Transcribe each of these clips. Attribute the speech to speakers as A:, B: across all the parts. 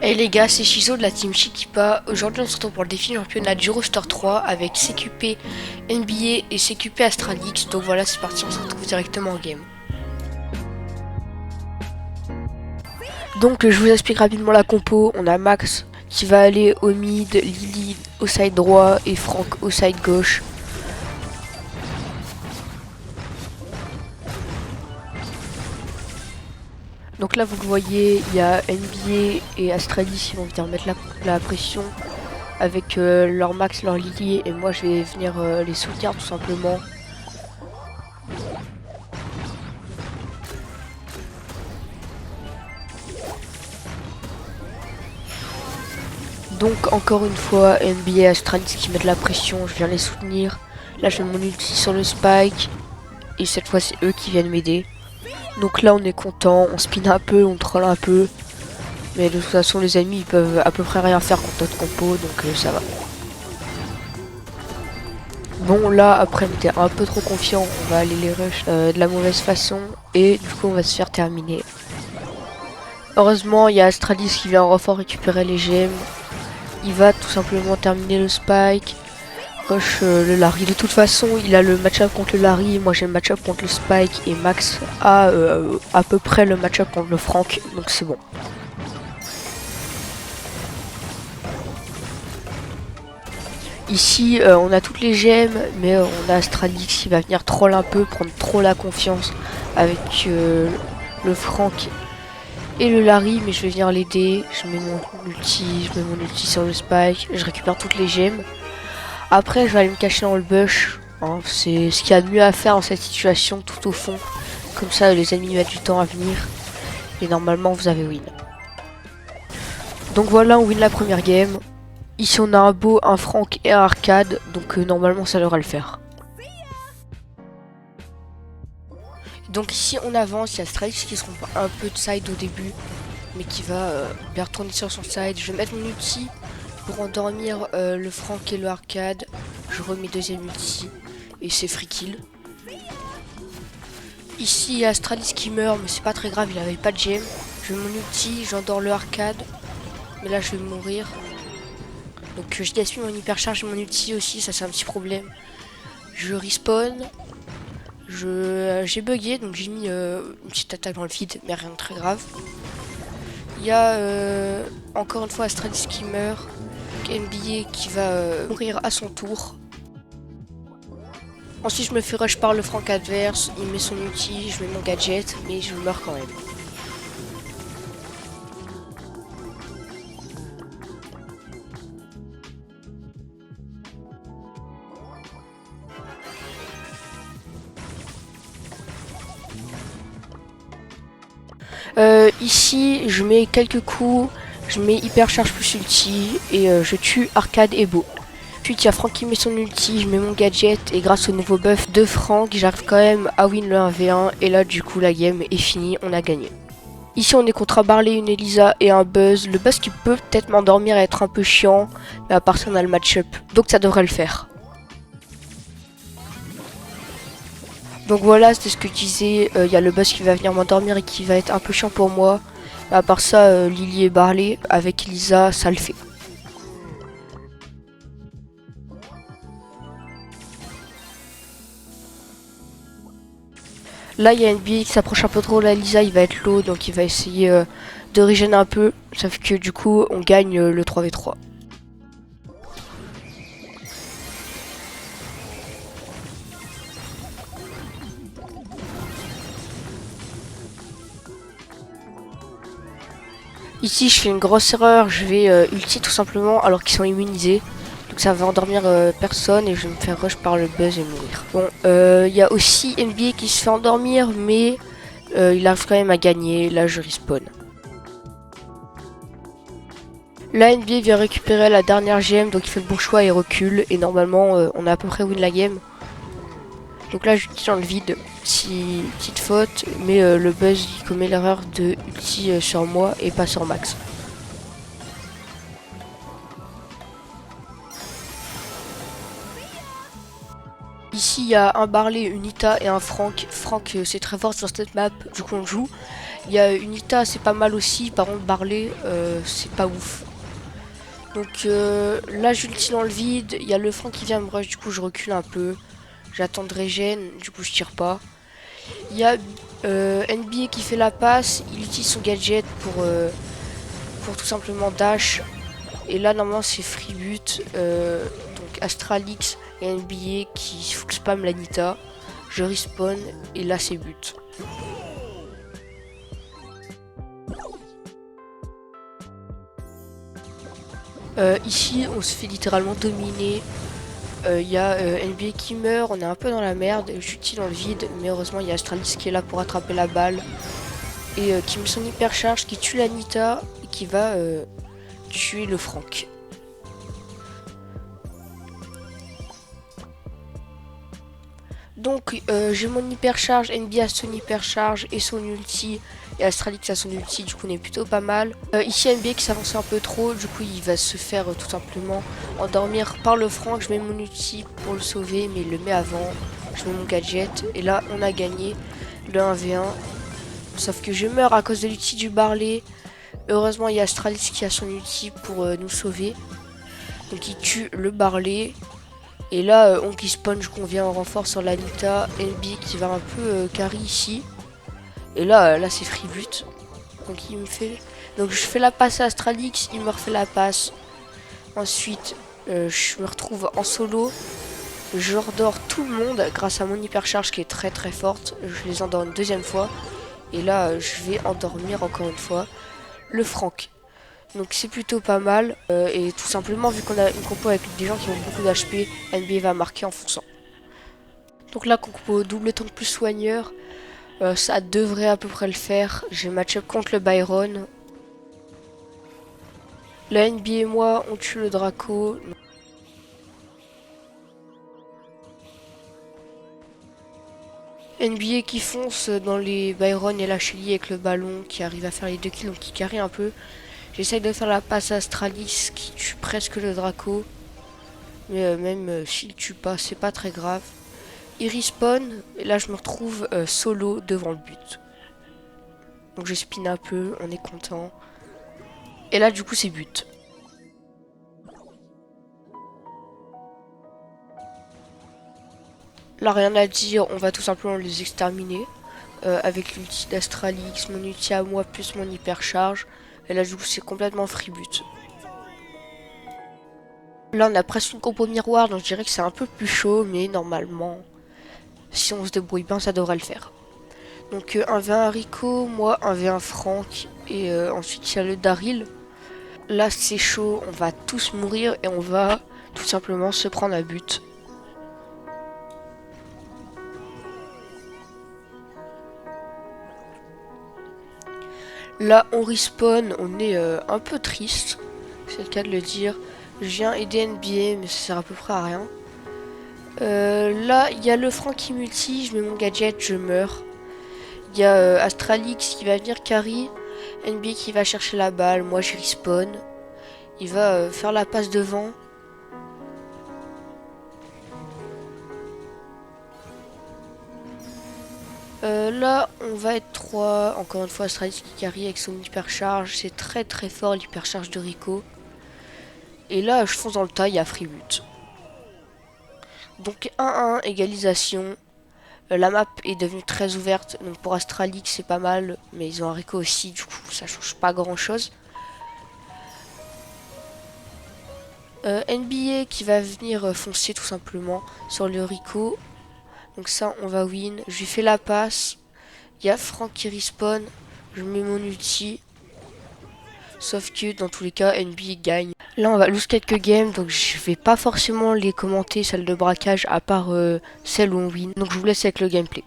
A: Hey les gars, c'est Shizo de la team Shikipa. Aujourd'hui on se retrouve pour le défi championnat du Roster 3 avec CQP NBA et CQP Astralix. Donc voilà, c'est parti, on se retrouve directement en game. Donc je vous explique rapidement la compo. On a Max qui va aller au mid, Lily au side droit et Franck au side gauche. Donc là vous le voyez, il y a NBA et Astralis qui vont venir mettre la pression avec leur Max, leur Lily, et moi je vais venir les soutenir tout simplement. Donc encore une fois, NBA et Astralis qui mettent la pression, je viens les soutenir. Là je mets mon ulti sur le spike, et cette fois c'est eux qui viennent m'aider. Donc là on est content, on spin un peu, on troll un peu. Mais de toute façon les ennemis ils peuvent à peu près rien faire contre notre compo, donc ça va. Bon là après on était un peu trop confiant, on va aller les rush de la mauvaise façon et du coup on va se faire terminer. Heureusement il y a Astralis qui vient en renfort récupérer les gemmes. Il va tout simplement terminer le spike, rush le Larry. De toute façon il a le match-up contre le Larry, moi j'ai le match-up contre le spike et Max a à peu près le match-up contre le Franck, donc c'est bon. Ici, on a toutes les gemmes, mais on a Astralix qui va venir troll un peu, prendre trop la confiance avec le Franck et le Larry, mais je vais venir l'aider. Je mets mon ulti sur le spike, je récupère toutes les gemmes. Après, je vais aller me cacher dans le bush. Hein, c'est ce qu'il y a de mieux à faire dans cette situation, tout au fond. Comme ça, les ennemis mettent du temps à venir. Et normalement, vous avez win. Donc voilà, on win la première game. Ici on a un beau, un Franck et un arcade, donc normalement ça devrait le faire. Donc ici on avance, il y a Strikes qui se trompe un peu de side au début, mais qui va bien retourner sur son side. Je vais mettre mon ulti pour endormir le Franck et le arcade. Je remets deuxième ulti et c'est free kill. Ici il y a Astralis qui meurt, mais c'est pas très grave, il avait pas de gemme. Je mets mon ulti, j'endors le arcade, mais là je vais mourir. Donc je gaspille mon hypercharge et mon ulti aussi, ça c'est un petit problème. Je respawn. J'ai bugué, donc j'ai mis une petite attaque dans le vide, mais rien de très grave. Il y a encore une fois Astralis qui meurt. NBA qui va mourir à son tour. Ensuite je me fais rush par le Franck adverse, il met son ulti, je mets mon gadget, mais je meurs quand même. Ici, je mets quelques coups, je mets hypercharge plus ulti et je tue Arcade et Beau. Ensuite, il y a Franck qui met son ulti, je mets mon gadget et grâce au nouveau buff de Franck, j'arrive quand même à win le 1v1 et là, du coup, la game est finie, on a gagné. Ici, on est contre un Barley, une Elisa et un Buzz. Le Buzz qui peut peut-être m'endormir et être un peu chiant, mais à part ça, on a le match-up, donc ça devrait le faire. Donc voilà, c'était ce que je disais, il y a le Buzz qui va venir m'endormir et qui va être un peu chiant pour moi. Mais à part ça, Lily et Barley, avec Elisa, ça le fait. Là, il y a une bille qui s'approche un peu trop, là, Elisa, il va être low, donc il va essayer de régénérer un peu. Sauf que du coup, on gagne le 3v3. Ici, je fais une grosse erreur, je vais ulti tout simplement alors qu'ils sont immunisés. Donc ça va endormir personne et je vais me faire rush par le Buzz et mourir. Bon, il y a aussi NBA qui se fait endormir, mais il arrive quand même à gagner. Là, je respawn. Là, NBA vient récupérer la dernière gemme, donc il fait le bon choix et recule. Et normalement, on a à peu près win la game. Donc là, j'utilise dans le vide, petite faute, mais le Buzz il commet l'erreur de ulti sur moi et pas sur Max. Ici, il y a un Barley, une Nita et un Frank. Frank, c'est très fort sur cette map, du coup on joue. Il y a une Nita, c'est pas mal aussi. Par contre, Barley, c'est pas ouf. Donc là, j'ultime dans le vide. Il y a le Frank qui vient me rush, du coup je recule un peu. J'attends de régène, du coup je tire pas. Il y a NBA qui fait la passe. Il utilise son gadget pour tout simplement dash. Et là, normalement, c'est free but. Donc Astralix et NBA qui full spam la Nita. Je respawn et là, c'est but. Ici, on se fait littéralement dominer. Il y a NBA qui meurt, on est un peu dans la merde. J'utilise dans le vide, mais heureusement, il y a Astralis qui est là pour attraper la balle. Et qui met son hyper charge, qui tue la Nita et qui va tuer le Frank. Donc j'ai mon hyper charge, NBA a son hyper charge et son ulti. Et Astralix a son ulti, du coup on est plutôt pas mal. Ici NBA qui s'avance un peu trop, du coup il va se faire tout simplement endormir par le Frank. Je mets mon ulti pour le sauver, mais il le met avant. Je mets mon gadget et là on a gagné le 1v1. Sauf que je meurs à cause de l'ulti du Barley. Heureusement il y a Astralix qui a son ulti pour nous sauver. Donc il tue le Barley. Et là, on qui spawn, je conviens en renfort sur la Nita. NB qui va un peu carry ici. Et là, c'est free but. Donc il me fait. Donc je fais la passe à Astralix, il me refait la passe. Ensuite, je me retrouve en solo. Je redors tout le monde grâce à mon hypercharge qui est très très forte. Je les endors une deuxième fois. Et là, je vais endormir encore une fois le Frank. Donc c'est plutôt pas mal. Et tout simplement, vu qu'on a une compo avec des gens qui ont beaucoup d'HP, NBA va marquer en fonçant. Donc là, compo double tank plus soigneur, ça devrait à peu près le faire. J'ai match-up contre le Byron. La NBA et moi, on tue le Draco. NBA qui fonce dans les Byron et la Shelly avec le ballon, qui arrive à faire les 2 kills, donc qui carry un peu. J'essaye de faire la passe à Astralis qui tue presque le Draco. Mais même s'il tue pas, c'est pas très grave. Il respawn, et là je me retrouve solo devant le but. Donc je spin un peu, on est content. Et là du coup c'est but. Là rien à dire, on va tout simplement les exterminer. Avec l'ulti d'Astralix, mon ulti à moi plus mon hyper charge. Et là du coup c'est complètement free but. Là on a presque une compo miroir, donc je dirais que c'est un peu plus chaud, mais normalement, si on se débrouille bien, ça devrait le faire. Donc 1v1 Rico, moi 1v1 Frank, et ensuite il y a le Daryl. Là c'est chaud, on va tous mourir et on va tout simplement se prendre à but. Là on respawn, on est un peu triste, c'est le cas de le dire. Je viens aider NBA mais ça sert à peu près à rien. Là il y a le Frank qui multi, je mets mon gadget, je meurs. Il y a Astralix qui va venir carry, NBA qui va chercher la balle, moi je respawn. Il va faire la passe devant. Là, on va être 3. Encore une fois, Astralis qui carry avec son hypercharge. C'est très très fort l'hypercharge de Rico. Et là, je fonce dans le tas, il y a free but. Donc 1-1, égalisation. La map est devenue très ouverte. Donc pour Astralix, c'est pas mal. Mais ils ont un Rico aussi, du coup, ça change pas grand chose. NBA qui va venir foncer tout simplement sur le Rico. Donc ça, on va win. Je lui fais la passe. Il y a Frank qui respawn. Je mets mon ulti. Sauf que dans tous les cas, NBA gagne. Là, on va lose quelques games. Donc je vais pas forcément les commenter, celles de braquage, à part celles où on win. Donc je vous laisse avec le gameplay.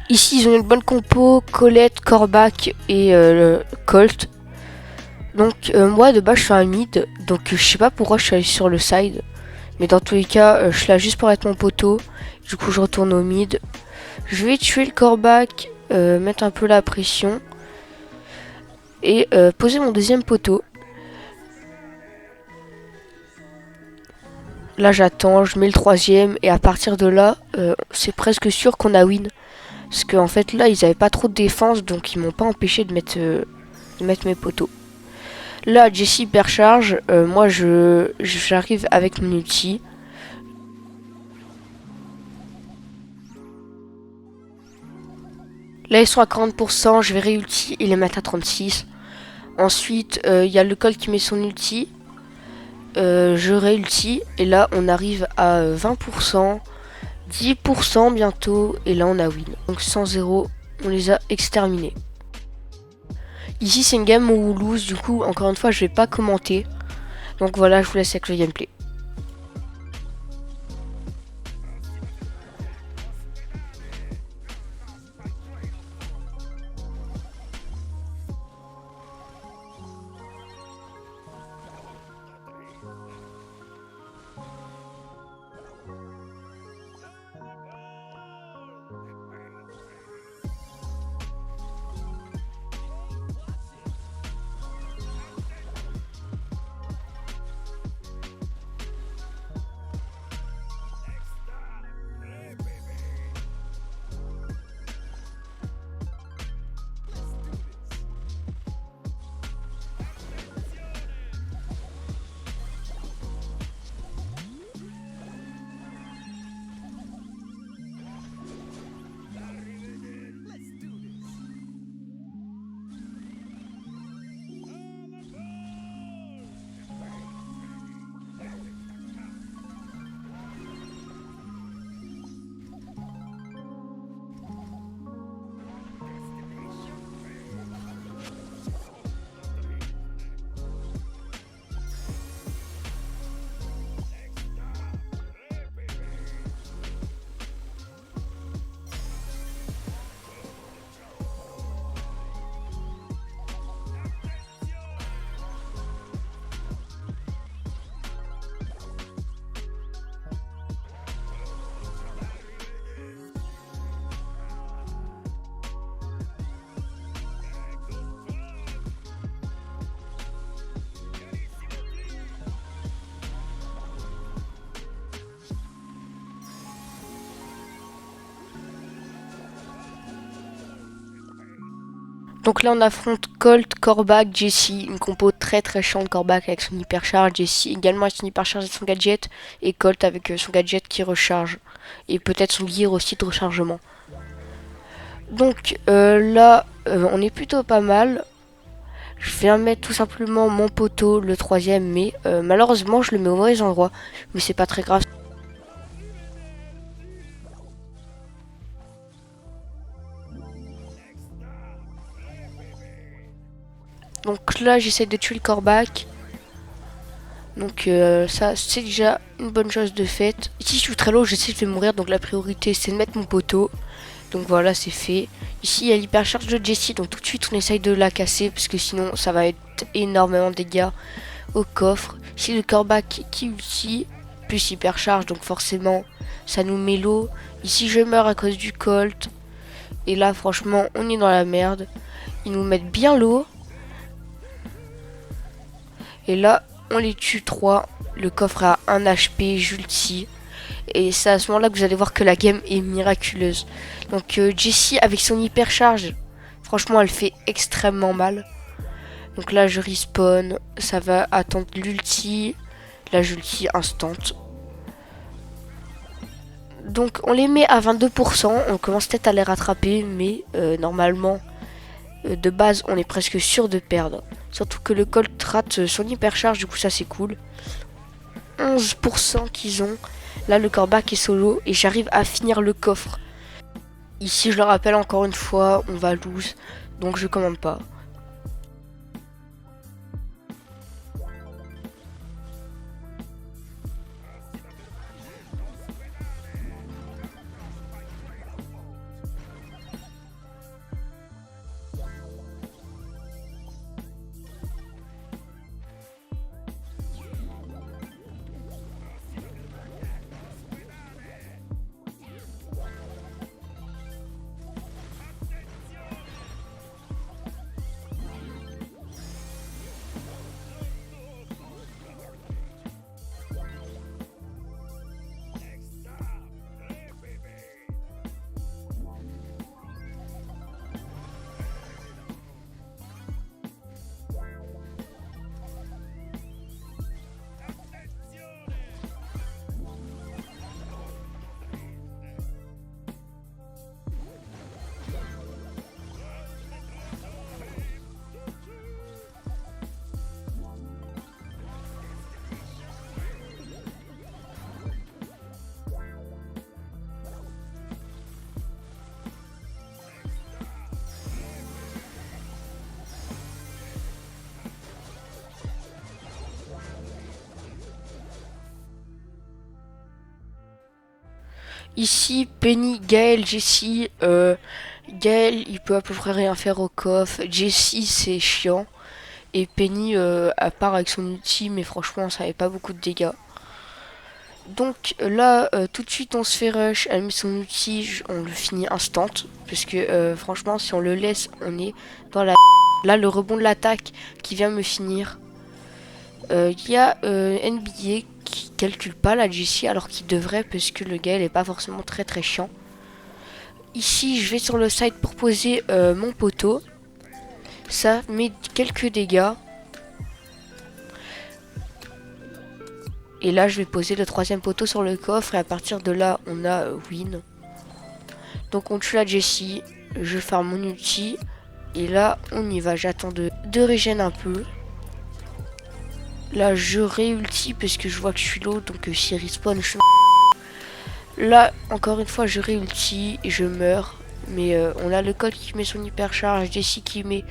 A: Ici, ils ont une bonne compo, Colette, Corbac et Colt. Donc moi de base je suis un mid, donc je sais pas pourquoi je suis allé sur le side. Mais dans tous les cas, je suis là juste pour être mon poteau. Du coup je retourne au mid. Je vais tuer le Corbac, mettre un peu la pression. Et poser mon deuxième poteau. Là j'attends, je mets le troisième. Et à partir de là, c'est presque sûr qu'on a win. Parce qu'en fait là ils avaient pas trop de défense, donc ils m'ont pas empêché de mettre mes poteaux. Là, Jessie hypercharge. Moi, j'arrive avec mon ulti. Là, ils sont à 40%. Je vais réulti et les mettre à 36. Ensuite, il y a le Colt qui met son ulti. Je réulti. Et là, on arrive à 20%. 10% bientôt. Et là, on a win. Donc, 100-0, on les a exterminés. Ici, c'est une game où lose. Du coup, encore une fois, je vais pas commenter. Donc voilà, je vous laisse avec le gameplay. Donc là on affronte Colt, Corbac, Jessie, une compo très chiante. Corbac avec son hypercharge, Jessie également avec son hypercharge et son gadget, et Colt avec son gadget qui recharge, et peut-être son gear aussi de rechargement. Donc là on est plutôt pas mal. Je viens mettre tout simplement mon poteau, le troisième, mais malheureusement je le mets au mauvais endroit, mais c'est pas très grave. Donc là j'essaie de tuer le Corbac. Donc ça c'est déjà une bonne chose de faite. Ici je suis très low, j'essaie de mourir, donc la priorité c'est de mettre mon poteau. Donc voilà, c'est fait. Ici il y a l'hypercharge de Jessie, donc tout de suite on essaye de la casser parce que sinon ça va être énormément de dégâts au coffre. Ici le Corbac qui ulti, plus hypercharge, donc forcément ça nous met l'eau. Ici je meurs à cause du Colt. Et là franchement on est dans la merde. Ils nous mettent bien l'eau. Et là on les tue 3. Le coffre a 1 HP, j'ulti. Et c'est à ce moment là que vous allez voir que la game est miraculeuse. Donc Jessie avec son hypercharge, franchement elle fait extrêmement mal. Donc là je respawn, ça va attendre l'ulti. Là j'ulti instant. Donc on les met à 22%, on commence peut-être à les rattraper, mais normalement de base on est presque sûr de perdre. Surtout que le Colt rate son hypercharge, du coup ça c'est cool. 11% qu'ils ont. Là le Corbac est solo et j'arrive à finir le coffre. Ici je le rappelle encore une fois, on va lose, donc je commande pas. Ici, Penny, Gaël, Jessie. Gaël, il peut à peu près rien faire au coffre. Jessie, c'est chiant. Et Penny, à part avec son outil, mais franchement, ça avait pas beaucoup de dégâts. Donc là, tout de suite, on se fait rush. Elle met son outil, on le finit instant. Parce que franchement, si on le laisse, on est dans la... Là, le rebond de l'attaque qui vient me finir. Il y a NBA qui calcule pas la Jessie alors qu'il devrait parce que le gars il est pas forcément très très chiant. Ici je vais sur le site pour poser mon poteau. Ça met quelques dégâts. Et là je vais poser le troisième poteau sur le coffre et à partir de là on a win. Donc on tue la Jessie. Je farm mon ulti. Et là on y va. J'attends de régène un peu. Là je réulti parce que je vois que je suis low. Donc si respawn je suis... Là encore une fois je réulti et je meurs. Mais on a le code qui met son hypercharge. Jessie qui met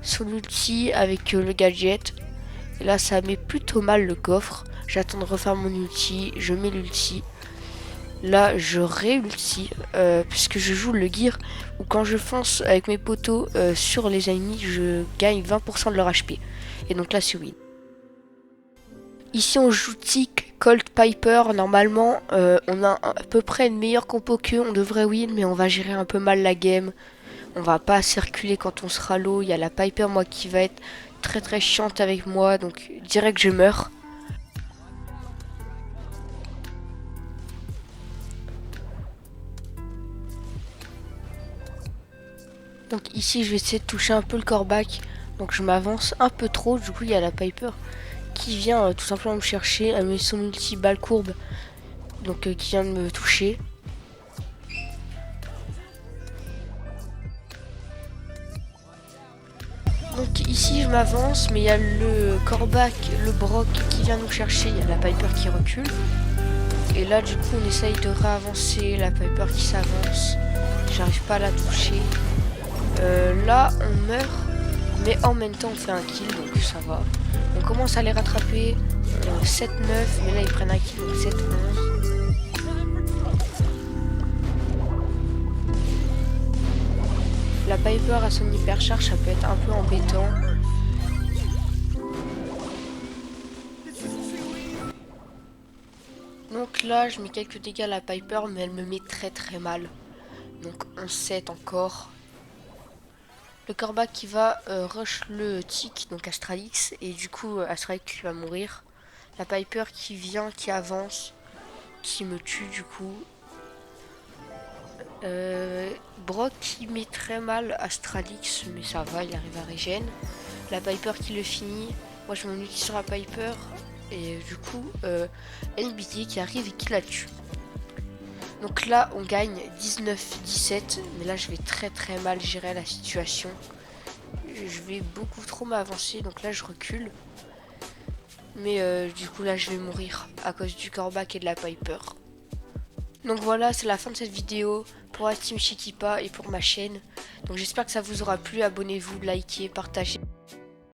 A: son ulti avec le gadget. Et là ça met plutôt mal le coffre. J'attends de refaire mon ulti. Je mets l'ulti. Là je réulti. Puisque je joue le gear. Où quand je fonce avec mes poteaux sur les ennemis. Je gagne 20% de leur HP. Et donc là c'est win. Ici on joue Tick, Colt, Piper. Normalement on a à peu près une meilleure compo qu'eux. On devrait win mais on va gérer un peu mal la game. On va pas circuler quand on sera low. Il y a la Piper moi qui va être très très chiante avec moi. Donc direct je meurs. Donc ici je vais essayer de toucher un peu le corback. Donc je m'avance un peu trop. Du coup il y a la Piper qui vient tout simplement me chercher. Elle met son ulti balle courbe. Donc qui vient de me toucher. Donc ici je m'avance mais il y a le corback, le Brock qui vient nous chercher. Il y a la Piper qui recule. Et là du coup on essaye de réavancer. La Piper qui s'avance. J'arrive pas à la toucher. Là on meurt. Mais en même temps on fait un kill donc ça va. On commence à les rattraper. 7-9 mais là ils prennent un kill donc 7-11. La Piper à son hypercharge ça peut être un peu embêtant. Donc là je mets quelques dégâts à la Piper mais elle me met très très mal. Donc 11-7 encore. Le corback qui va rush le tick, donc Astralix, et du coup Astralix va mourir. La Piper qui vient, qui avance, qui me tue du coup. Brock qui met très mal Astralix, mais ça va, il arrive à régène. La Piper qui le finit. Moi je m'en utilise sur la Piper, et du coup LBD qui arrive et qui la tue. Donc là on gagne 19-17, mais là je vais très très mal gérer la situation. Je vais beaucoup trop m'avancer, donc là je recule. Mais du coup là je vais mourir à cause du corback et de la Piper. Donc voilà, c'est la fin de cette vidéo pour la team Chiquipa et pour ma chaîne. Donc j'espère que ça vous aura plu, abonnez-vous, likez, partagez.